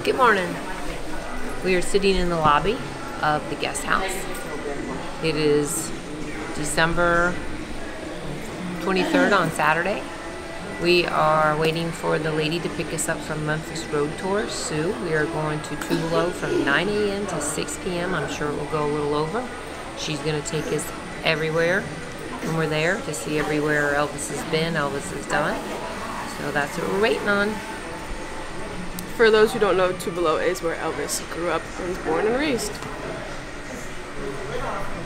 Good morning. We are sitting in the lobby of the guest house. It is December 23rd on Saturday. We are waiting for the lady to pick us up from Memphis Road Tours, Sue. We are going to Tupelo from 9 a.m. to 6 p.m. I'm sure it will go a little over. She's going to take us everywhere when we're there to see everywhere Elvis has been, Elvis has done. So that's what we're waiting on. For those who don't know, Tupelo is where Elvis grew up and was born and raised.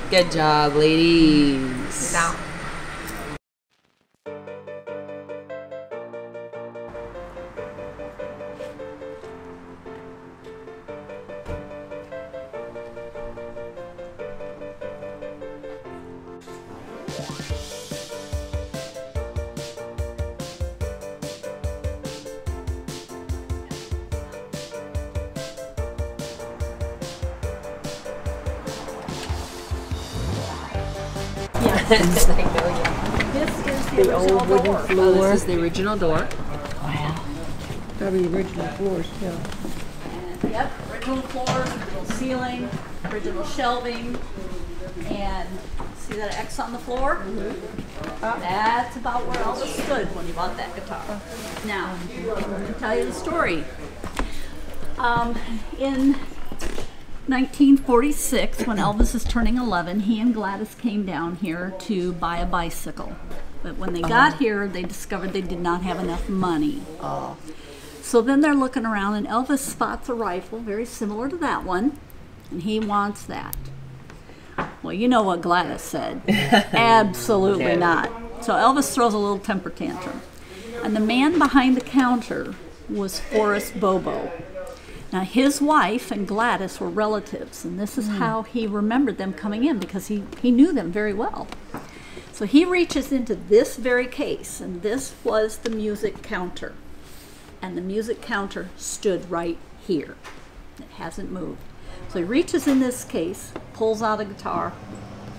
Good job, ladies. Now. This is the old wooden door. Oh, this is the original door. Wow. Probably the original floors, too. And, yep, original floors, original ceiling, original shelving, and see that X on the floor? Mm-hmm. That's about where Elvis stood when he bought that guitar. Now, to tell you the story. In 1946, when Elvis is turning 11, he and Gladys came down here to buy a bicycle. But when they got here, they discovered they did not have enough money. So then they're looking around, and Elvis spots a rifle very similar to that one, and he wants that. Well, you know what Gladys said. Absolutely not. So Elvis throws a little temper tantrum. And the man behind the counter was Forrest Bobo. Now, his wife and Gladys were relatives, and this is how he remembered them coming in, because he knew them very well. So he reaches into this very case, and this was the music counter. And the music counter stood right here. It hasn't moved. So he reaches in this case, pulls out a guitar,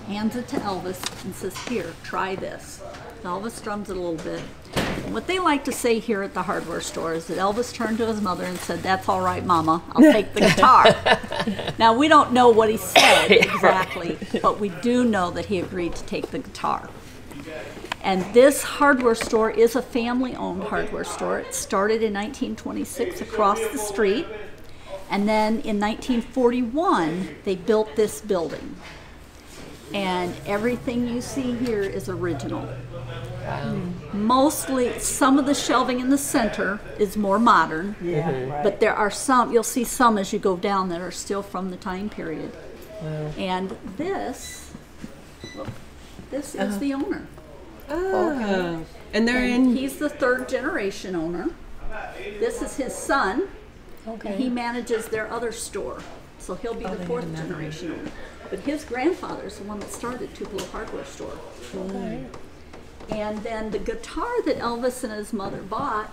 hands it to Elvis, and says, "Here, try this." So Elvis strums it a little bit. And what they like to say here at the hardware store is that Elvis turned to his mother and said, "That's all right, Mama, I'll take the guitar." Now, we don't know what he said exactly, but we do know that he agreed to take the guitar. And this hardware store is a family-owned hardware store. It started in 1926 across the street, and then in 1941, they built this building. And everything you see here is original. Mostly, some of the shelving in the center is more modern, but there are some, you'll see some as you go down that are still from the time period. And this is the owner. Oh. And he's the third generation owner. This is his son. And he manages their other store. So he'll be the fourth generation owner. But his grandfather's the one that started Tupelo Hardware Store. And then the guitar that Elvis and his mother bought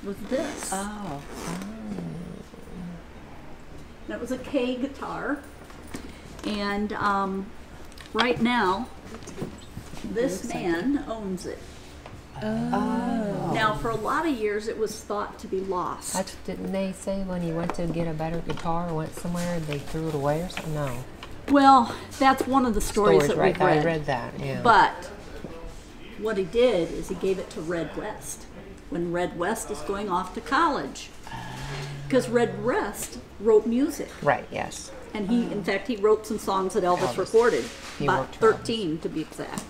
was this. And it was a K guitar. And right now, this man owns it. Now, for a lot of years, it was thought to be lost. Didn't they say when he went to get a better guitar or went somewhere, they threw it away or something? No. Well, that's one of the stories that we've read. I read that, yeah. But what he did is he gave it to Red West when Red West is going off to college. Because Red West wrote music. Right, yes. And in fact, he wrote some songs that Elvis recorded, about 13 to be exact.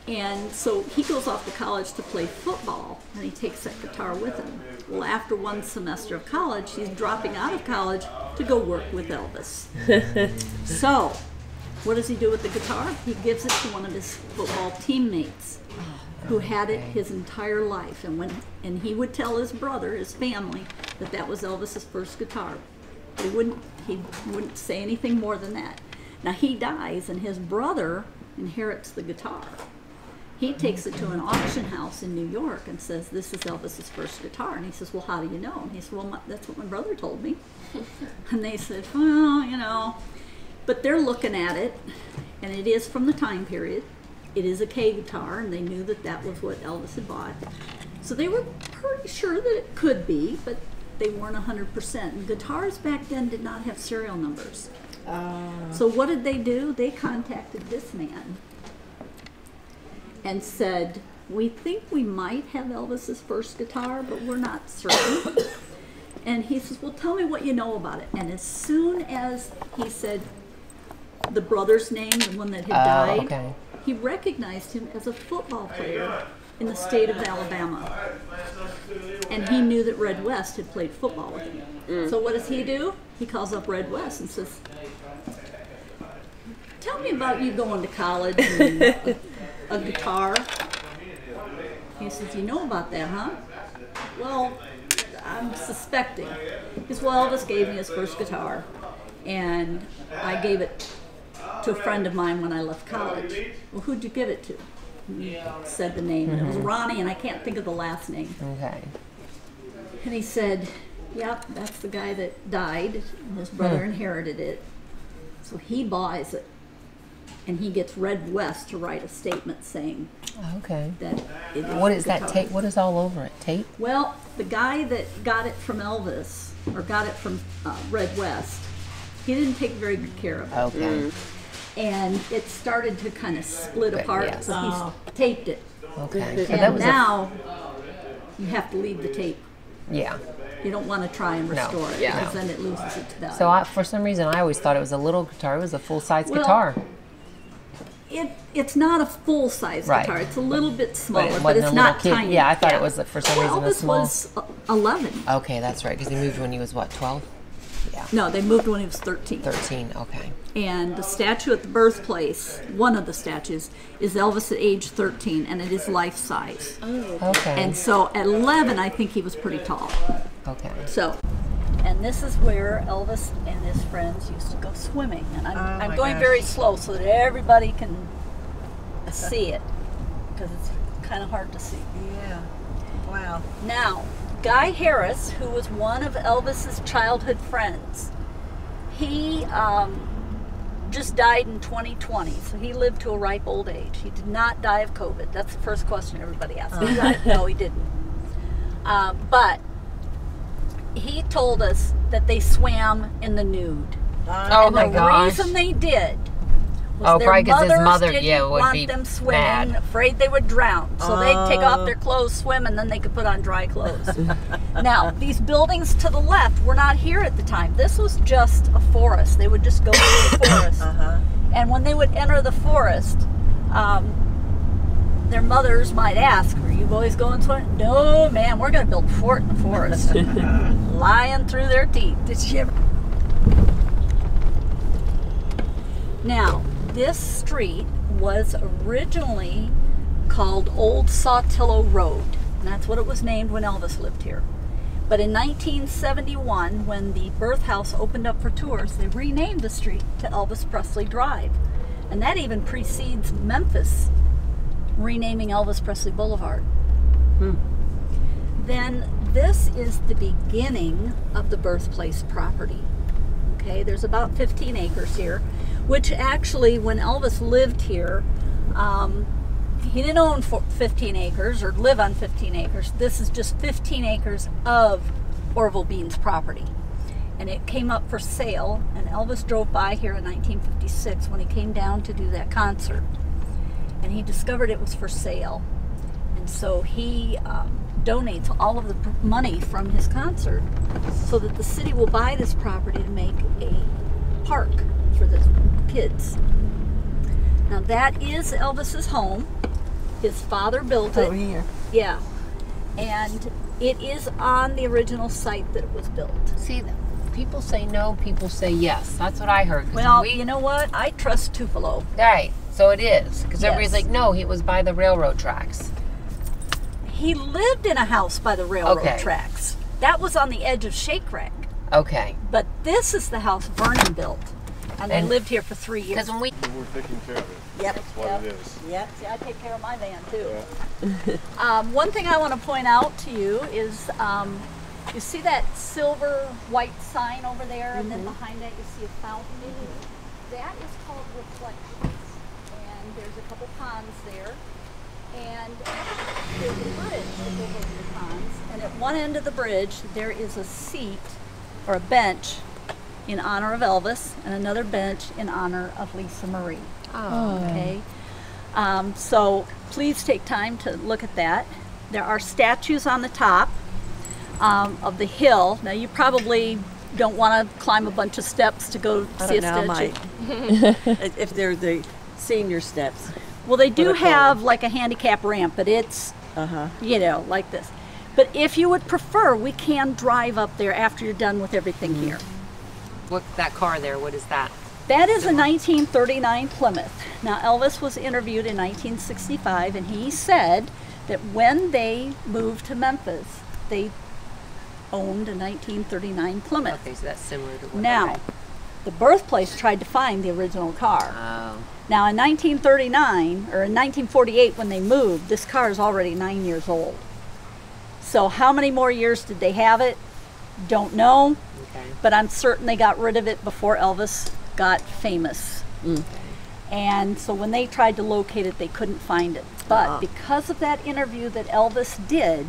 And so he goes off to college to play football, and he takes that guitar with him. Well, after one semester of college, he's dropping out of college to go work with Elvis. So, what does he do with the guitar? He gives it to one of his football teammates who had it his entire life. And he would tell his brother, his family, that that was Elvis's first guitar. He wouldn't say anything more than that. Now, he dies, and his brother inherits the guitar. He takes it to an auction house in New York and says, "This is Elvis's first guitar." And he says, "Well, how do you know?" And he said, "Well, that's what my brother told me." And they said, "Well, you know." But they're looking at it, and it is from the time period. It is a K guitar, and they knew that that was what Elvis had bought. So they were pretty sure that it could be, but they weren't 100%. And guitars back then did not have serial numbers. So what did they do? They contacted this man and said, we think we might have Elvis's first guitar, but we're not certain. And he says, well, tell me what you know about it. And as soon as he said the brother's name, the one that had died, he recognized him as a football player in the state of Alabama. And he knew that Red West had played football with him. So what does he do? He calls up Red West and says, tell me about you going to college and a guitar. He says, you know about that, huh? Well, I'm suspecting. He says, well, Elvis gave me his first guitar, and I gave it to a friend of mine when I left college. Well, who'd you give it to? He said the name, and it was Ronnie, and I can't think of the last name. Okay. And he said, yep, that's the guy that died, and his brother inherited it. So he buys it, and he gets Red West to write a statement saying that it is What is that tape? What is all over it? Tape? Well, the guy that got it from Elvis, or got it from Red West, he didn't take very good care of it. Okay. And it started to kind of split apart, so he taped it. Okay. So And that was now you have to leave the tape. yeah. You don't want to try and restore it, because then it loses its value. So for some reason, I always thought it was a little guitar. It was a full-size guitar. It's not a full-size guitar. It's a little bit smaller, but wasn't it's a not little kid. tiny. Yeah, I thought it was for some reason a Elvis small. was 11. Okay, that's right, because he moved when he was what, 12? Yeah. No, they moved when he was 13. 13. Okay. And the statue at the birthplace, one of the statues, is Elvis at age 13, and it is life-size. Okay. And so at 11, I think he was pretty tall. Okay. So, and this is where Elvis and his friends used to go swimming. And I'm going very slow so that everybody can see it, because it's kind of hard to see. Yeah. Wow. Now, Guy Harris, who was one of Elvis's childhood friends, he just died in 2020, so he lived to a ripe old age. He did not die of COVID. That's the first question everybody asks. He died? No, he didn't. But he told us that they swam in the nude. Oh my gosh. The reason they did was their probably 'cause his mothers mother, didn't would want be them swimming, mad. afraid they would drown. So they'd take off their clothes, swim, and then they could put on dry clothes. Now, these buildings to the left were not here at the time. This was just a forest. They would just go through the forest. And when they would enter the forest, their mothers might ask, are you boys going swimming? No, man, we're going to build a fort in the forest. Lying through their teeth. Did you ever? Now, this street was originally called Old Saltillo Road, and that's what it was named when Elvis lived here. But in 1971, when the birth house opened up for tours, they renamed the street to Elvis Presley Drive. And that even precedes Memphis renaming Elvis Presley Boulevard. Then this is the beginning of the birthplace property. Okay, there's about 15 acres here, which actually, when Elvis lived here, he didn't own 15 acres or live on 15 acres. This is just 15 acres of Orville Bean's property. And it came up for sale, and Elvis drove by here in 1956 when he came down to do that concert. And he discovered it was for sale. And so he donates all of the money from his concert so that the city will buy this property to make a park for the kids. Now that is Elvis's home. His father built it. Over here. Yeah. And it is on the original site that it was built. See, people say no, people say yes. That's what I heard. Well, you know what? I trust Tupelo. Right. So it is. Because everybody's Yes. like, no, it was by the railroad tracks. He lived in a house by the railroad tracks. That was on the edge of Shake Rack. Okay. But this is the house Vernon built. And they lived here for 3 years. Because when we... We're taking care of it. Yep. That's what it is. Yep. See, I take care of my van too. Yeah. One thing I want to point out to you is, you see that silver white sign over there, and then behind that you see a fountain. That is called Reflections, and there's a couple ponds there. And there's a bridge that goes over the ponds, and at one end of the bridge there is a seat or a bench in honor of Elvis and another bench in honor of Lisa Marie. Oh. Okay. So please take time to look at that. There are statues on the top of the hill. Now you probably don't want to climb a bunch of steps to go see a statue. If they're the senior steps. Well, they do have like a handicap ramp, but it's, you know, like this. But if you would prefer, we can drive up there after you're done with everything here. What's that car there? What is that? That is a 1939 Plymouth. Now, Elvis was interviewed in 1965, and he said that when they moved to Memphis, they owned a 1939 Plymouth. Okay, so that's similar to what Now, the birthplace tried to find the original car. Oh. Now, in 1939, or in 1948 when they moved, this car is already 9 years old. So how many more years did they have it? Don't know, Okay. but I'm certain they got rid of it before Elvis got famous. And so when they tried to locate it, they couldn't find it. But because of that interview that Elvis did,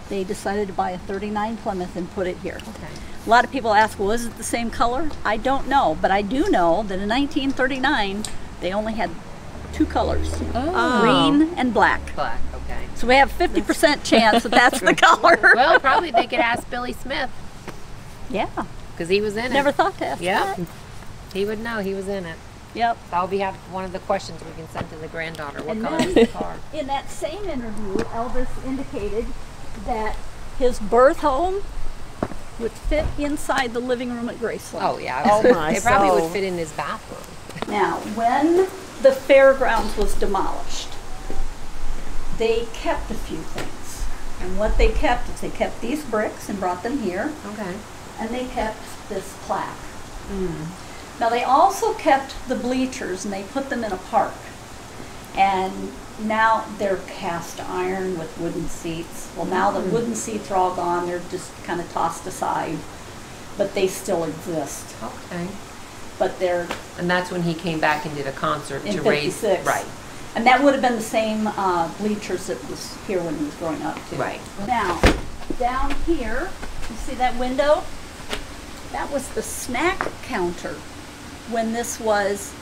they decided to buy a 39 Plymouth and put it here. Okay. A lot of people ask, well, is it the same color? I don't know, but I do know that in 1939, they only had two colors, green and black. Black, okay. So we have 50% chance that that's the color. Well, probably they could ask Billy Smith, Yeah, because he was in never it. thought to ask Yeah. that. He would know, he was in it. Yep. That'll be one of the questions we can send to the granddaughter. What And color then- is the car? In that same interview, Elvis indicated that his birth home would fit inside the living room at Graceland. Oh, yeah. Oh, my It probably soul. would fit in his bathroom. Now, when the fairgrounds was demolished, they kept a few things. And what they kept is they kept these bricks and brought them here, Okay. and they kept this plaque. Now, they also kept the bleachers, and they put them in a park. And now they're cast iron with wooden seats. Well, now the wooden seats are all gone. They're just kind of tossed aside, but they still exist. Okay. But they're And that's when he came back and did a concert in to raise. 56. Right. And that would have been the same bleachers that was here when he was growing up, too. Right. Now, down here, you see that window? That was the snack counter when this was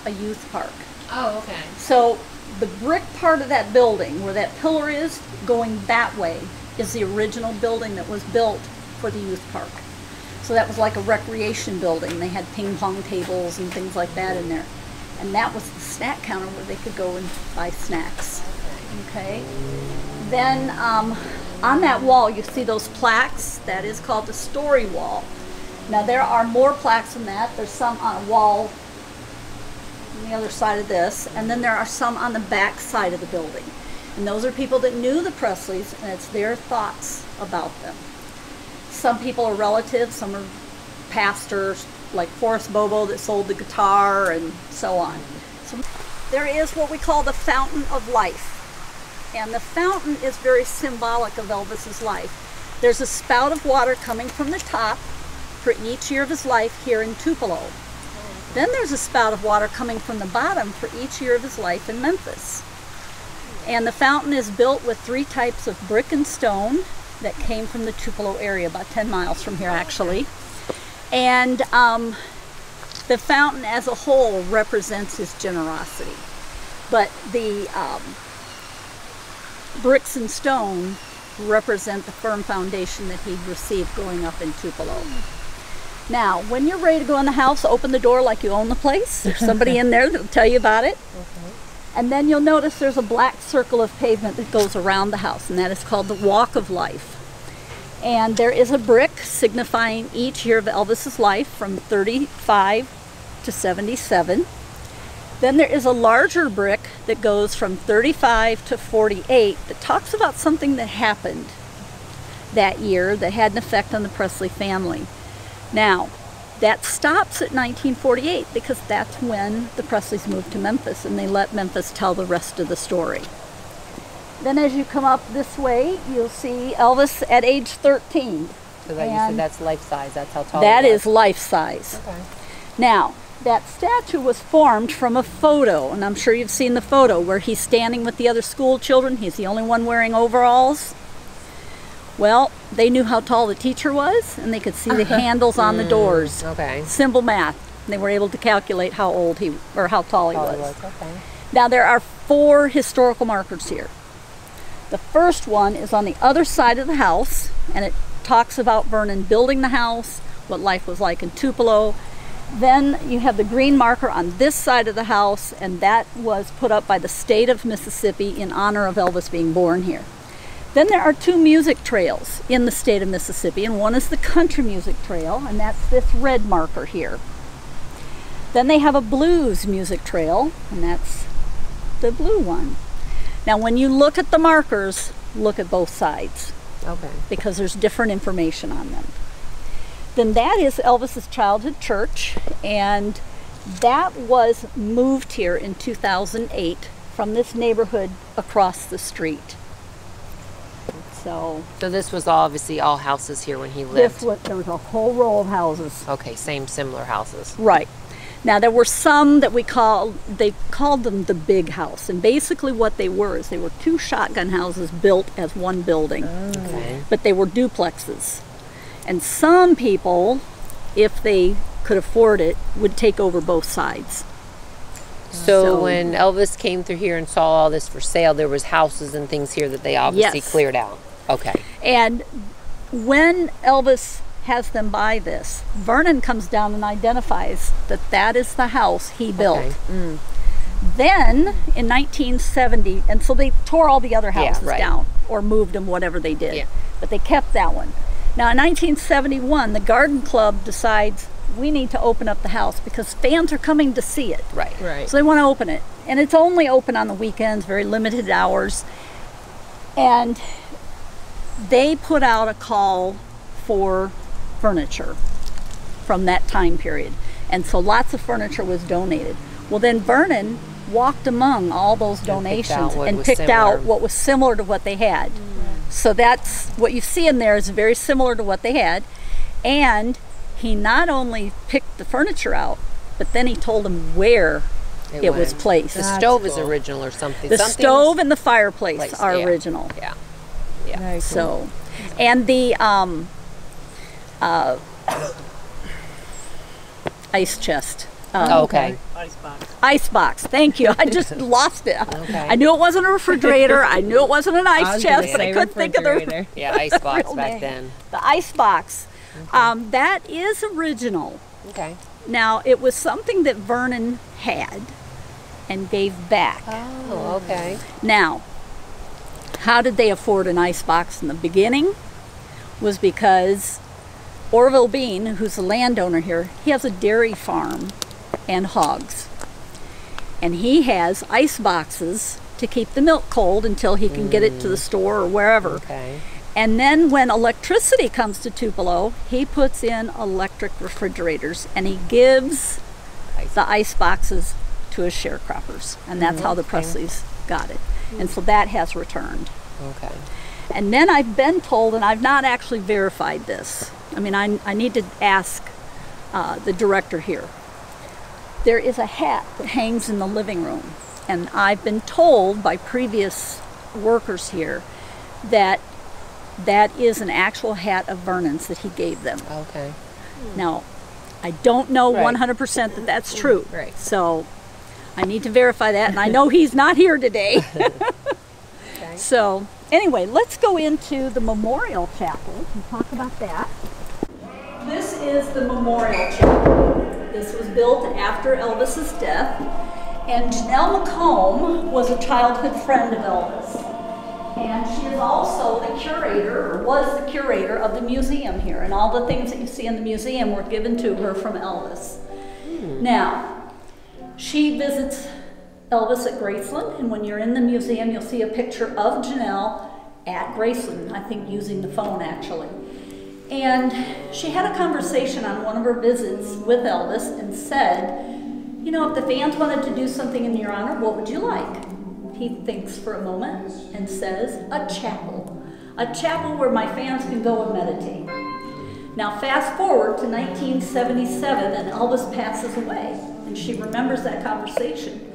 a youth park. Oh, okay. So the brick part of that building, where that pillar is, going that way, is the original building that was built for the youth park. So that was like a recreation building. They had ping pong tables and things like that in there. And that was the snack counter where they could go and buy snacks. Okay. Then on that wall, you see those plaques. That is called the story wall. Now there are more plaques than that. There's some on a wall on the other side of this, and then there are some on the back side of the building. And those are people that knew the Presleys, and it's their thoughts about them. Some people are relatives, some are pastors, like Forrest Bobo that sold the guitar, and so on. So there is what we call the Fountain of Life. And the fountain is very symbolic of Elvis's life. There's a spout of water coming from the top for each year of his life here in Tupelo. Then there's a spout of water coming from the bottom for each year of his life in Memphis. And the fountain is built with 3 types of brick and stone that came from the Tupelo area, about 10 miles from here actually. And the fountain as a whole represents his generosity. But the bricks and stone represent the firm foundation that he'd received growing up in Tupelo. Now, when you're ready to go in the house, open the door like you own the place. There's somebody in there that'll tell you about it. And then you'll notice there's a black circle of pavement that goes around the house, and that is called the Walk of Life. And there is a brick signifying each year of Elvis's life from 35 to 77. Then there is a larger brick that goes from 35 to 48 that talks about something that happened that year that had an effect on the Presley family. Now, that stops at 1948 because that's when the Presleys moved to Memphis, and they let Memphis tell the rest of the story. Then as you come up this way, you'll see Elvis at age 13. So that you said that's life size. That's how tall That he was. is life size. Okay. Now, that statue was formed from a photo, and I'm sure you've seen the photo where he's standing with the other school children. He's the only one wearing overalls. Well, they knew how tall the teacher was, and they could see the handles on the doors. Okay. Simple math. They were able to calculate how old he, or how tall he was. Okay. Now there are 4 historical markers here. The first one is on the other side of the house, and it talks about Vernon building the house, what life was like in Tupelo. Then you have the green marker on this side of the house, and that was put up by the state of Mississippi in honor of Elvis being born here. Then there are 2 music trails in the state of Mississippi, and one is the country music trail, and that's this red marker here. Then they have a blues music trail, and that's the blue one. Now when you look at the markers, look at both sides. Okay. Because there's different information on them. Then that is Elvis's childhood church, and that was moved here in 2008 from this neighborhood across the street. So this was obviously all houses here when he lived. there was a whole row of houses. Okay, similar houses. Right. Now there were some that they called them the big house, and basically what they were is they were 2 shotgun houses built as one building. Okay. But they were duplexes. And some people, if they could afford it, would take over both sides. So when Elvis came through here and saw all this for sale, there was houses and things here that they obviously cleared out. Okay. And when Elvis has them buy this, Vernon comes down and identifies that that is the house he built. Okay. Then in 1970, and so they tore all the other houses right. down or moved them, whatever they did. Yeah. But they kept that one. Now in 1971, the Garden Club decides we need to open up the house because fans are coming to see it. Right. Right. So they want to open it. And it's only open on the weekends, very limited hours. And they put out a call for furniture from that time period. And so lots of furniture was donated. Well, then Vernon walked among all those donations and picked out what was similar to what they had. So that's what you see in there is very similar to what they had. And he not only picked the furniture out, but then he told them where it was placed. The stove is original or something. The stove and the fireplace are original. Yeah. Very So, and the ice chest. Okay. Ice box. Thank you. I just lost it. Okay. I knew it wasn't a refrigerator. I knew it wasn't an ice chest, but I couldn't think of the Yeah, ice box real back name. then. The ice box. That is original. Okay. Now, it was something that Vernon had and gave back. Oh, okay. Now, how did they afford an ice box in the beginning? Was because Orville Bean, who's the landowner here, he has a dairy farm and hogs. And he has ice boxes to keep the milk cold until he can get it to the store or wherever. Okay. And then when electricity comes to Tupelo, he puts in electric refrigerators and he gives the ice boxes to his sharecroppers. And that's how the Presleys got it. And so that has returned. Okay. And then I've been told, and I've not actually verified this, I mean, I need to ask the director here. There is a hat that hangs in the living room, and I've been told by previous workers here that that is an actual hat of Vernon's that he gave them. Okay. Now, I don't know Right. 100% that that's true. Right. So I need to verify that, and I know he's not here today. Okay. So anyway, let's go into the Memorial Chapel and talk about that. This is the Memorial Chapel. This was built after Elvis's death, and Janelle McComb was a childhood friend of Elvis. And she is also the curator, or was the curator of the museum here, and all the things that you see in the museum were given to her from Elvis. Now, she visits Elvis at Graceland, and when you're in the museum, you'll see a picture of Janelle at Graceland, I think using the phone actually. And she had a conversation on one of her visits with Elvis and said, you know, if the fans wanted to do something in your honor, what would you like? He thinks for a moment and says, a chapel. A chapel where my fans can go and meditate. Now fast forward to 1977 and Elvis passes away, and she remembers that conversation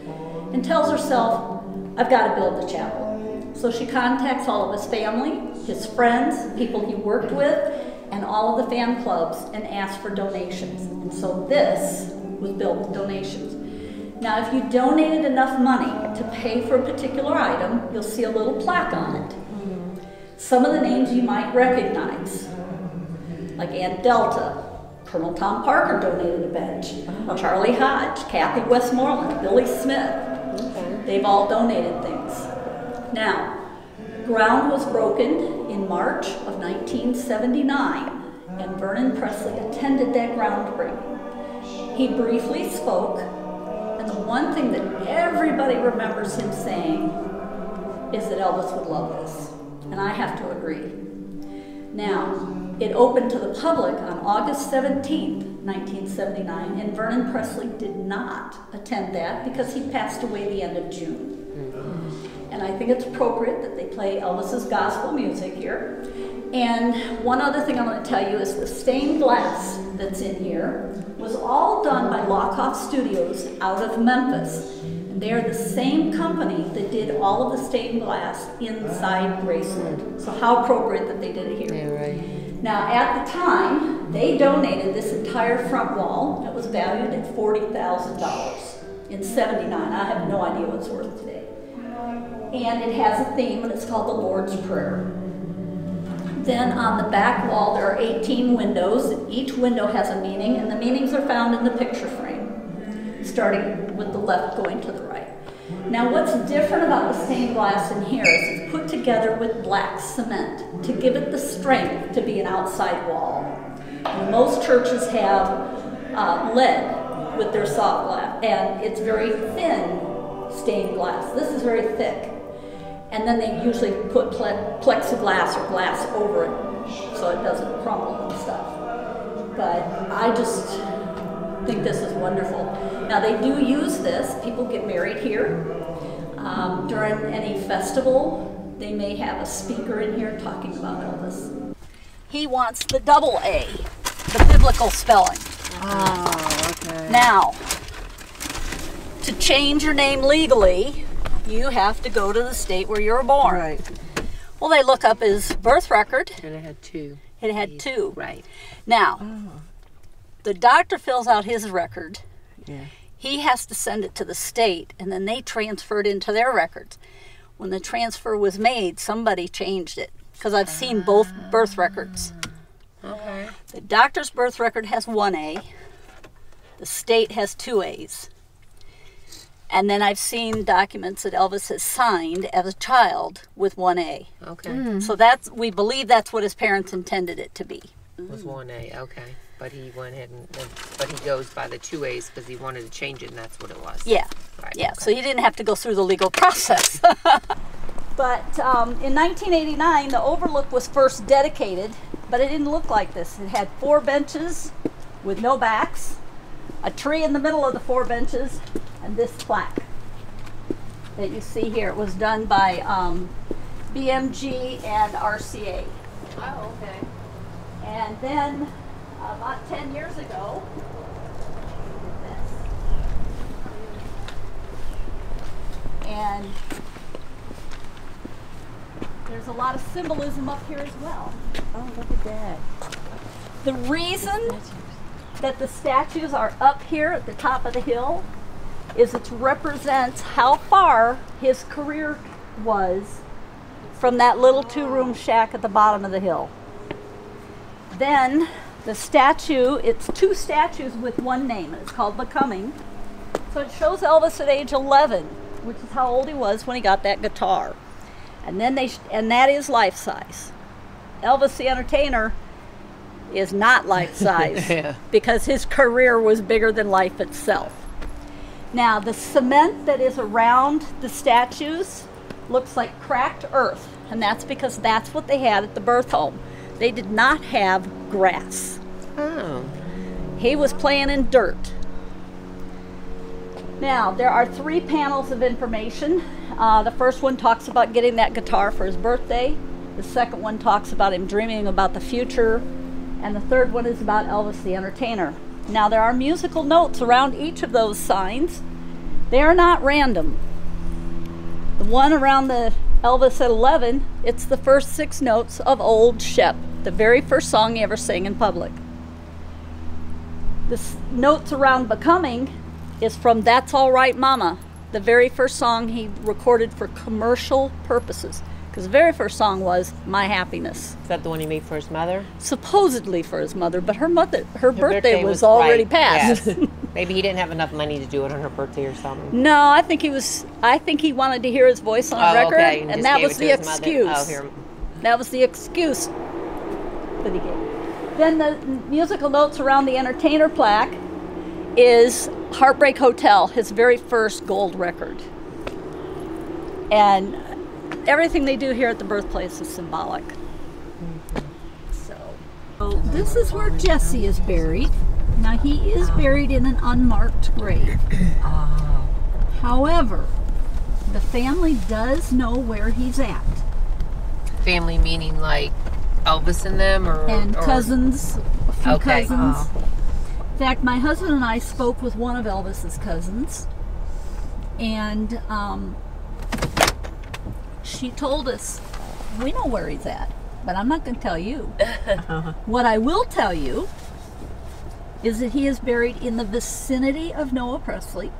and tells herself, I've got to build the chapel. So she contacts all of his family, his friends, people he worked with, and all of the fan clubs and asks for donations. And so this was built with donations. Now if you donated enough money to pay for a particular item, you'll see a little plaque on it. Some of the names you might recognize, like Aunt Delta, Colonel Tom Parker donated a bench, Charlie Hodge, Kathy Westmoreland, Billy Smith. They've all donated things. Now, ground was broken in March of 1979, and Vernon Presley attended that groundbreaking. He briefly spoke, and the one thing that everybody remembers him saying is that Elvis would love this, and I have to agree. Now, it opened to the public on August 17th, 1979, and Vernon Presley did not attend that because he passed away the end of June. And I think it's appropriate that they play Elvis's gospel music here. And one other thing I want to tell you is the stained glass that's in here was all done by Lockoff Studios out of Memphis. And they are the same company that did all of the stained glass inside Graceland. So how appropriate that they did it here. Yeah, right. Now, at the time, they donated this entire front wall. It was valued at $40,000 in '79. I have no idea what it's worth today. And it has a theme, and it's called the Lord's Prayer. Then on the back wall, there are 18 windows. Each window has a meaning, and the meanings are found in the picture frame, starting with the left going to the right. Now, what's different about the stained glass in here is it's put together with black cement to give it the strength to be an outside wall. And most churches have lead with their soft glass, and it's very thin stained glass. This is very thick. And then they usually put plexiglass or glass over it so it doesn't crumble and stuff. But I just think this is wonderful. Now they do use this. People get married here. During any festival, they may have a speaker in here talking about Elvis. He wants the double A, the biblical spelling. Oh, okay. Now, to change your name legally, you have to go to the state where you were born. Right. Well, they look up his birth record. And it had two. It had two. Right. Now, the doctor fills out his record. Yeah. He has to send it to the state, and then they transfer it into their records. When the transfer was made, somebody changed it, because I've seen both birth records. Okay. The doctor's birth record has 1A. The state has 2 A's. And then I've seen documents that Elvis has signed as a child with 1A. Okay. So we believe that's what his parents intended it to be. It was 1A, okay. But he went ahead but he goes by the 2 A's because he wanted to change it, and that's what it was. Yeah. Right. Yeah, Okay. so he didn't have to go through the legal process. But in 1989, the Overlook was first dedicated, but it didn't look like this. It had 4 benches with no backs, a tree in the middle of the 4 benches, and this plaque that you see here. It was done by BMG and RCA. Oh, okay. And then about 10 years ago, and there's a lot of symbolism up here as well. Oh, look at that. The reason that the statues are up here at the top of the hill is it represents how far his career was from that little 2-room shack at the bottom of the hill. Then the statue, it's 2 statues with 1 name. It's called Becoming. So it shows Elvis at age 11, which is how old he was when he got that guitar. And then and that is life size. Elvis the Entertainer is not life size Yeah. because his career was bigger than life itself. Now the cement that is around the statues looks like cracked earth, and that's because that's what they had at the birth home. They did not have grass. Oh. He was playing in dirt. Now, there are 3 panels of information. The first one talks about getting that guitar for his birthday. The second one talks about him dreaming about the future. and the third one is about Elvis the Entertainer. Now there are musical notes around each of those signs. They are not random. The one around the Elvis at 11, it's the first 6 notes of Old Shep, the very first song he ever sang in public. The notes around Becoming is from That's All Right Mama, the very first song he recorded for commercial purposes. Because the very first song was My Happiness. Is that the one he made for his mother? Supposedly for his mother, but her birthday was already right. passed. Yes. Maybe he didn't have enough money to do it on her birthday or something. No, I think he wanted to hear his voice on a record, okay. and that was the excuse. Oh, here. That was the excuse that he gave. Then the musical notes around the Entertainer plaque is Heartbreak Hotel, his very first gold record. And everything they do here at the birthplace is symbolic. So this is where Jesse is buried. Now he is buried in an unmarked grave. However, the family does know where he's at. Family meaning like Elvis and them, or cousins, a few Okay. cousins. In fact, my husband and I spoke with one of Elvis's cousins, and she told us, we know where he's at, but I'm not going to tell you. What I will tell you is that he is buried in the vicinity of Noah Presley.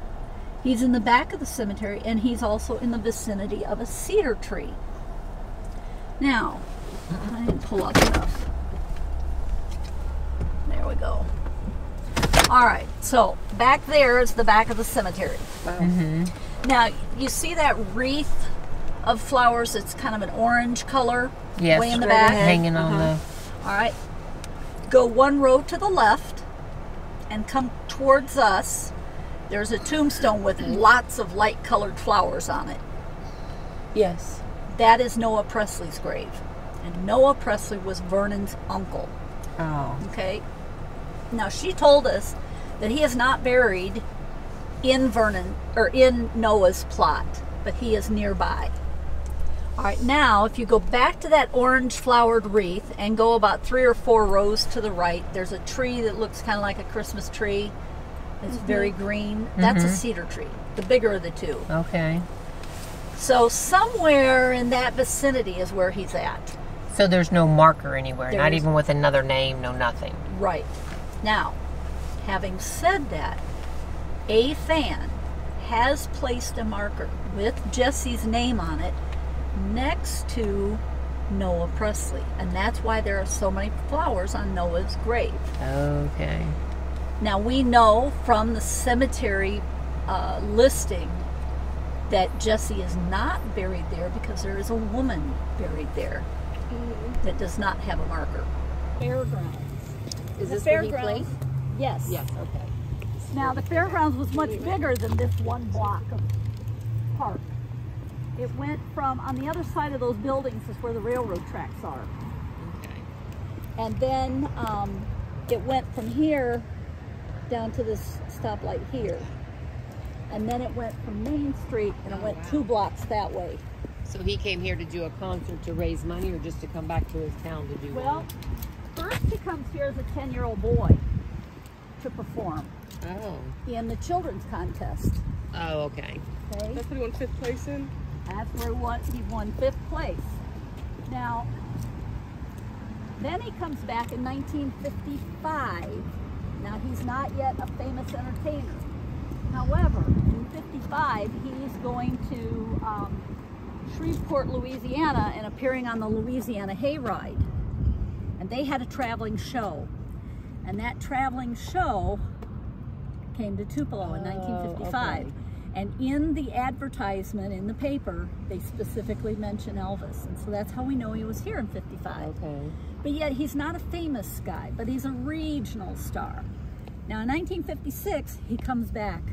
He's in the back of the cemetery, and he's also in the vicinity of a cedar tree. Now, I didn't pull up enough. There we go. All right, so back there is the back of the cemetery. Now, you see that wreath of flowers that's kind of an orange color way in the back? Hanging on the... All right. Go one row to the left and come towards us. There's a tombstone with lots of light-colored flowers on it. Yes. That is Noah Presley's grave. And Noah Presley was Vernon's uncle. Oh. Okay? Now, she told us that he is not buried in Vernon, or in Noah's plot, but he is nearby. All right, now, if you go back to that orange flowered wreath and go about 3 or 4 rows to the right, there's a tree that looks kind of like a Christmas tree. It's very green. That's a cedar tree, the bigger of the two. Okay. So somewhere in that vicinity is where he's at. So there's no marker anywhere, There not is- even with another name, no nothing. Right. Now, having said that, a fan has placed a marker with Jesse's name on it next to Noah Presley. And that's why there are so many flowers on Noah's grave. Okay. Now, we know from the cemetery listing that Jesse is not buried there because there is a woman buried there that does not have a marker. Fairgrounds. Is The this where he played? fairgrounds- Yes. Yes, okay. Now, the fairgrounds was much bigger than this one block of park. It went from, on the other side of those buildings is where the railroad tracks are. Okay. And then it went from here down to this stoplight here. And then it went from Main Street and it went 2 blocks that way. So he came here to do a concert to raise money, or just to come back to his town to do Well, first he comes here as a 10-year-old boy to perform Oh. in the children's contest. Oh, okay. Okay? That's what he won 5th place in? That's where he won 5th place. Now, then he comes back in 1955. Now, he's not yet a famous entertainer. However, in 55, he's going to Shreveport, Louisiana, and appearing on the Louisiana Hayride. And they had a traveling show. And that traveling show came to Tupelo in 1955. okay. And in the advertisement in the paper, they specifically mention Elvis. And so that's how we know he was here in 55. Okay. But yet he's not a famous guy, but he's a regional star. Now in 1956, he comes back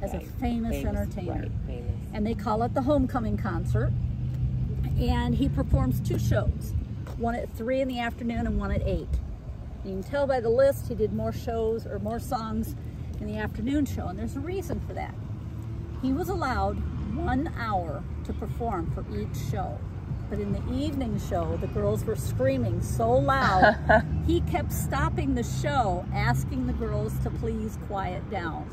as a Okay. famous entertainer. Right, famous. And they call it the Homecoming Concert. And he performs 2 shows, one at 3 in the afternoon and one at 8. You can tell by the list he did more shows or more songs in the afternoon show, and there's a reason for that. He was allowed 1 hour to perform for each show. But in the evening show, the girls were screaming so loud he kept stopping the show, asking the girls to please quiet down.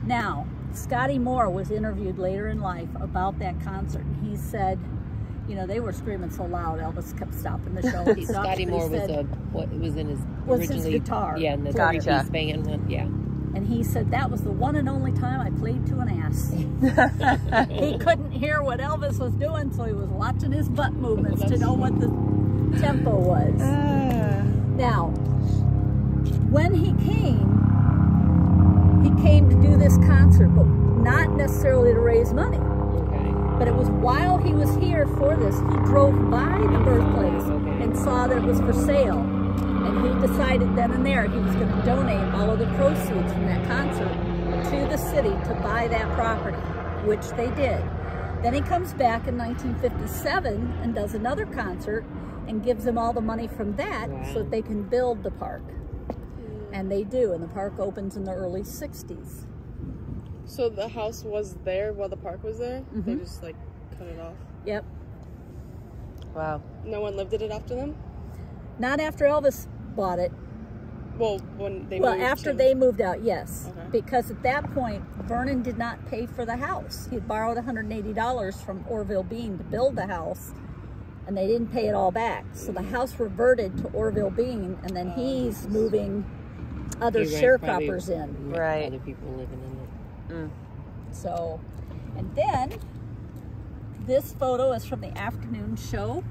Now, Scotty Moore was interviewed later in life about that concert, and he said, you know, they were screaming so loud, Elvis kept stopping the show. Scotty Moore was in his was his guitar. Yeah, in the Gotcha. three-piece band. Yeah. And he said that was the one and only time I played to an ass. He couldn't hear what Elvis was doing, so he was watching his butt movements to know what the tempo was. Now, when he came to do this concert, but not necessarily to raise money. But it was while he was here for this, he drove by the birthplace and saw that it was for sale. And he decided then and there he was going to donate all of the proceeds from that concert to the city to buy that property, which they did. Then he comes back in 1957 and does another concert and gives them all the money from that so that they can build the park. And they do, and the park opens in the early 60s. So the house was there while the park was there? They just like cut it off? Yep. Wow. No one lived in it after them? Not after Elvis bought it. Well, when they moved. Well, after they moved out, yes. Okay. Because at that point, Vernon did not pay for the house. He had borrowed $180 from Orville Bean to build the house, and they didn't pay it all back. So the house reverted to Orville Bean, and then he's moving other sharecroppers in. Right. Other people living in it. So, and then this photo is from the afternoon show,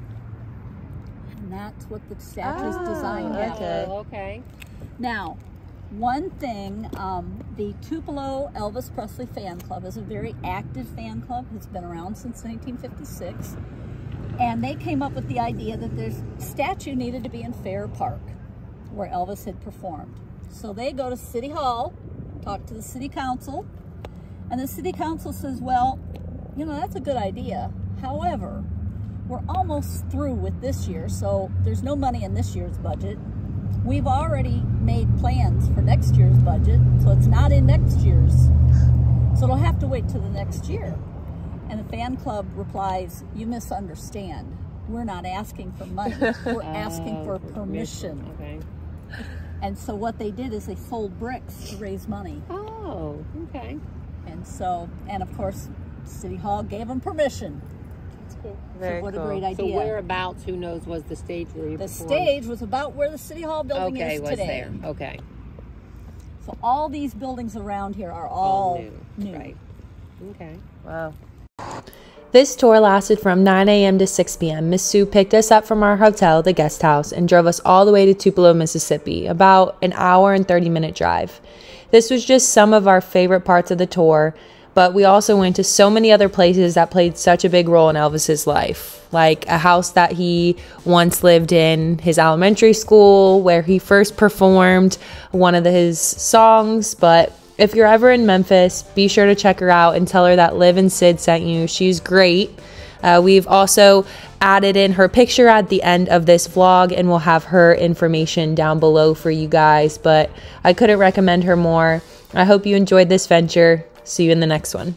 and that's what the statue's designed after. Okay. Now, one thing, the Tupelo Elvis Presley fan club is a very active fan club. It's been around since 1956, and they came up with the idea that their statue needed to be in Fair Park, where Elvis had performed. So they go to City Hall, talk to the city council, and the city council says, well, you know, that's a good idea. However, we're almost through with this year, so there's no money in this year's budget. We've already made plans for next year's budget, so it's not in next year's. So it'll have to wait till the next year. And the fan club replies, you misunderstand. We're not asking for money. We're asking for permission. Okay. And so what they did is they sold bricks to raise money. Oh, okay. And so, and of course, City Hall gave them permission. That's cool. Very so what cool. a great idea. So whereabouts, who knows, was the stage where you The performed? stage was about where the City Hall building is was today. there. Okay. So all these buildings around here are all new. Right. Okay. Wow. This tour lasted from 9 a.m. to 6 p.m. Miss Sue picked us up from our hotel, the guest house, and drove us all the way to Tupelo, Mississippi, about an hour and 30-minute drive. This was just some of our favorite parts of the tour, but we also went to so many other places that played such a big role in Elvis's life, like a house that he once lived in, his elementary school, where he first performed one of his songs. But if you're ever in Memphis, be sure to check her out and tell her that Liv and Sid sent you. She's great. We've also added in her picture at the end of this vlog, and we'll have her information down below for you guys, but I couldn't recommend her more. I hope you enjoyed this venture. See you in the next one.